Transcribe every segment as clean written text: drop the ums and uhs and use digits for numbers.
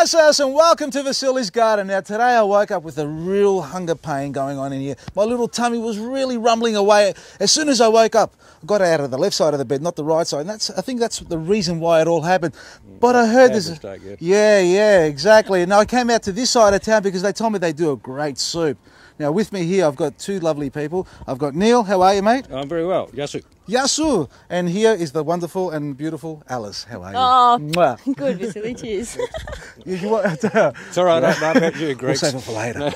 G'day and welcome to Vasili's garden. Now today I woke up with a real hunger pain going on in here. My little tummy was really rumbling away. As soon as I woke up, I got out of the left side of the bed, not the right side. And I think that's the reason why it all happened. But I heard this. Yeah, exactly. And I came out to this side of town because they told me they do a great soup. Now with me here I've got two lovely people. I've got Neil. How are you, mate? I'm very well. Yasu. Yasu. And here is the wonderful and beautiful Alice. How are you? Oh, mwah. Good, Vasili. Cheers. It's all right. I bet you agree. We'll save it for later.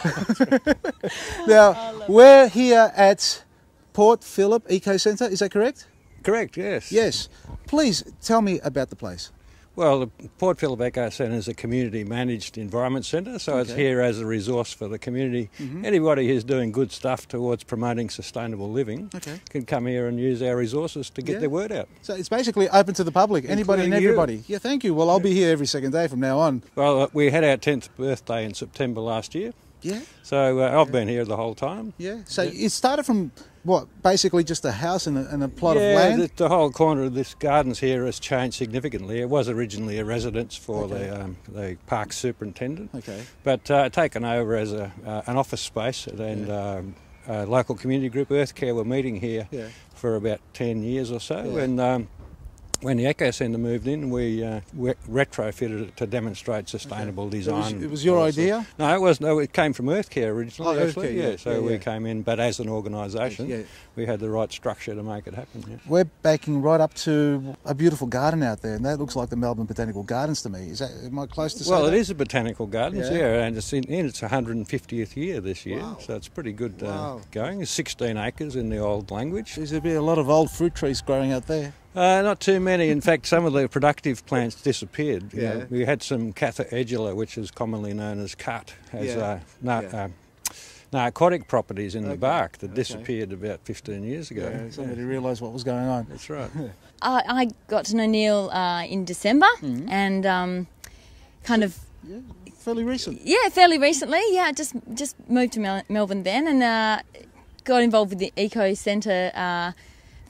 Now, we're here at Port Phillip Ecocentre. Is that correct? Correct, yes. Yes. Please tell me about the place. Well, the Port Phillip Ecocentre is a community-managed environment centre, so it's here as a resource for the community. Anybody who's doing good stuff towards promoting sustainable living can come here and use our resources to get their word out. So it's basically open to the public, anybody and everybody. Yeah, thank you. Well, I'll be here every second day from now on. Well, we had our 10th birthday in September last year. Yeah. So I've been here the whole time. Yeah. So it started from what? Basically just a house and a plot of land? Yeah, the whole corner of this gardens here has changed significantly. It was originally a residence for the park superintendent, but taken over as an office space, and a local community group, Earthcare, were meeting here for about 10 years or so, and when the Eco Centre moved in, we retrofitted it to demonstrate sustainable design. It was your idea? No, it came from Earthcare originally, actually. So we came in, but as an organisation, we had the right structure to make it happen. Yeah. We're backing right up to a beautiful garden out there, and that looks like the Melbourne Botanical Gardens to me. Am I close to say Well, that? it is a botanical gardens, and it's in its 150th year this year, so it's pretty good going. It's 16 acres in the old language. There's a lot of old fruit trees growing out there. Not too many. In fact, some of the productive plants disappeared. You know, we had some Catha edula, which is commonly known as cut, has narcotic properties in the bark that disappeared about 15 years ago. Yeah, somebody realised what was going on. That's right. I got to know Neil in December and kind of... Yeah, fairly recent. Yeah, fairly recently. Yeah, just moved to Melbourne then and got involved with the Eco Centre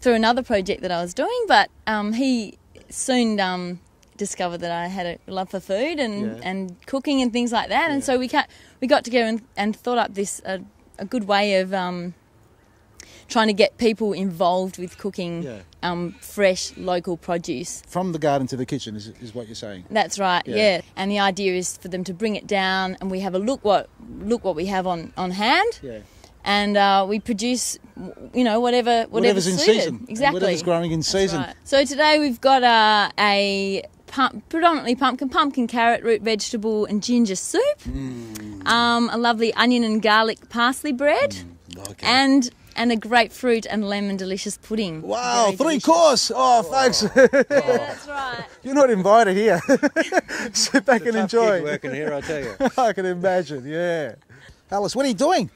through another project that I was doing, but he soon discovered that I had a love for food and cooking and things like that, and so we got together and thought up this a good way of trying to get people involved with cooking fresh local produce. From the garden to the kitchen is what you're saying? That's right, yeah. And the idea is for them to bring it down and we have a look what we have on hand. Yeah. And we produce, whatever's in suited. Season. Exactly. Whatever's growing in season. Right. So today we've got predominantly pumpkin, carrot, root vegetable and ginger soup, a lovely onion and garlic parsley bread, and a grapefruit and lemon delicious pudding. Wow, very 3-course. Oh, folks. Yeah, that's right. You're not invited here. Sit back and enjoy. It's working here, I tell you. I can imagine, yeah. Alice, what are you doing?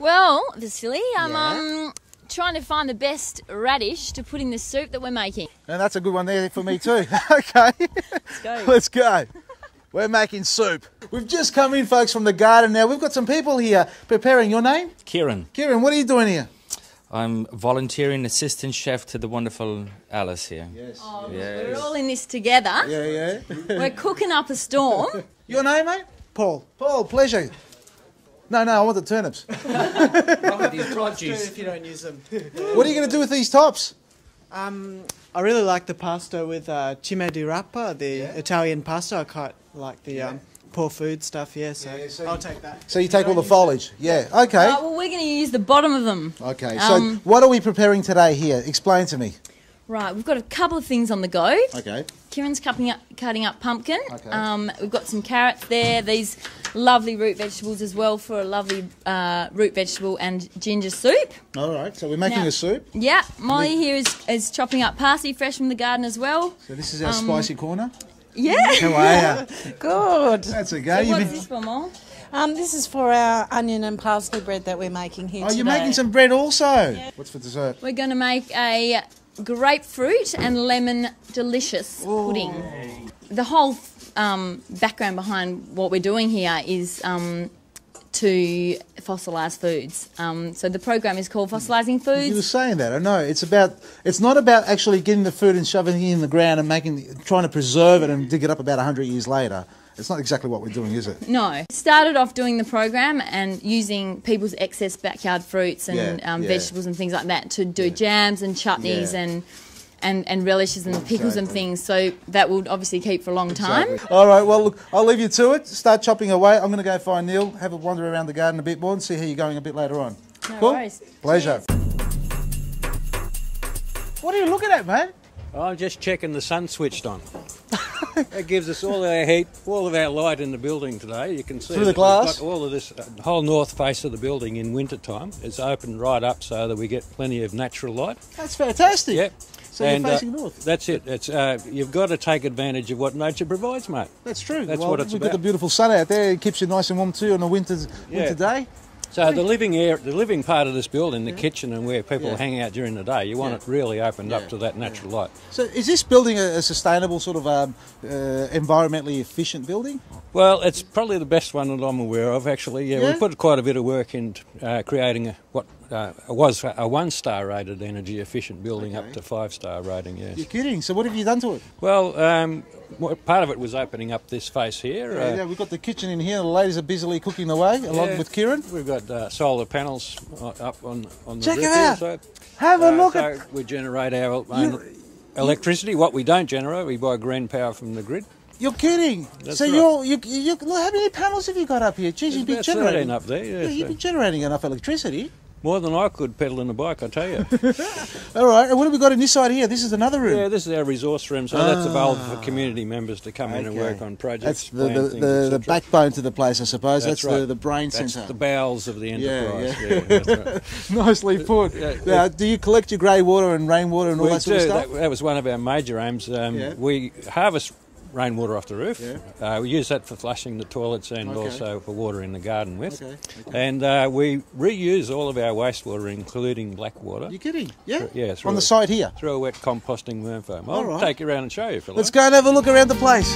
Well, Vasili, I'm trying to find the best radish to put in the soup that we're making. And that's a good one there for me too. Okay. Let's go. Let's go. We're making soup. We've just come in, folks, from the garden now. We've got some people here preparing. Your name? Kieran. Kieran, what are you doing here? I'm volunteering assistant chef to the wonderful Alice here. Yes. Oh, yes. We're all in this together. Yeah. We're cooking up a storm. Your name, mate? Paul. Paul, pleasure. No, I want the turnips. If you don't use them. What are you going to do with these tops? I really like the pasta with cime di rapa, the Italian pasta. I quite like the poor food stuff, so I'll take that. So you take all the foliage? Yeah, okay. Well, we're going to use the bottom of them. Okay, so what are we preparing today here? Explain to me. Right, we've got a couple of things on the go. Okay. Kieran's cutting up pumpkin. Okay. We've got some carrots there. These lovely root vegetables as well for a lovely root vegetable and ginger soup. All right, so we're making a soup. Yeah, Molly here is chopping up parsley fresh from the garden as well. So this is our spicy corner? Yeah. How are you? Good. That's a go. So what's this for, Mol? This is for our onion and parsley bread that we're making here today. You're making some bread also? Yeah. What's for dessert? We're going to make a grapefruit and lemon delicious pudding. The whole background behind what we're doing here is to fossilise foods. So the program is called Fossilising Foods. You were saying that, I know. It's not about actually getting the food and shoving it in the ground and trying to preserve it and dig it up about 100 years later. It's not exactly what we're doing, is it? No. Started off doing the program and using people's excess backyard fruits and vegetables and things like that to do jams and chutneys and relishes and pickles and things. So that will obviously keep for a long time. All right, well, look, I'll leave you to it. Start chopping away. I'm going to go find Neil, have a wander around the garden a bit more and see how you're going a bit later on. No cool? worries. Pleasure. What are you looking at, mate? I'm just checking the sun switched on. That gives us all our heat, all of our light in the building today. You can see through the glass. We've got all of this whole north face of the building in winter time. It's opened right up so that we get plenty of natural light. That's fantastic. Yep. So you're facing north. That's it. It's you've got to take advantage of what nature provides, mate. That's true. That's well, what it's we've about. got the beautiful sun out there. It keeps you nice and warm too on a winter day. So the living part of this building, the kitchen and where people hang out during the day, you want it really opened up to that natural light. So is this building a sustainable sort of environmentally efficient building? Well, it's probably the best one that I'm aware of, actually. Yeah, we put quite a bit of work in creating what was a 1-star rated energy efficient building up to 5-star rating, yes. You're kidding. So what have you done to it? Well, part of it was opening up this face here. We've got the kitchen in here. The ladies are busily cooking away along with Kieran. We've got solar panels up on the Check roof it out. here. So, have a look at. So we generate our own electricity. What we don't generate, we buy green power from the grid. You're kidding. That's so right. you look, how many panels have you got up here? Geez, you've been generating up there. Yeah, you've been generating enough electricity. More than I could pedaling a bike, I tell you. All right, and what have we got in this side here? This is another room. Yeah, this is our resource room, so that's available for community members to come in and work on projects. That's the backbone to the place, I suppose. That's right. the brain That's centre. the bowels of the enterprise. Yeah. That's right. Nicely put. Now, do you collect your grey water and rainwater and all that sort of stuff? That was one of our major aims. We harvest rainwater off the roof. We use that for flushing the toilets and also for watering the garden with. And we reuse all of our wastewater, including black water. You're kidding? Yeah? Through on the side here? Through a wet composting worm foam. I'll take you around and show you if you like. Let's go and have a look around the place.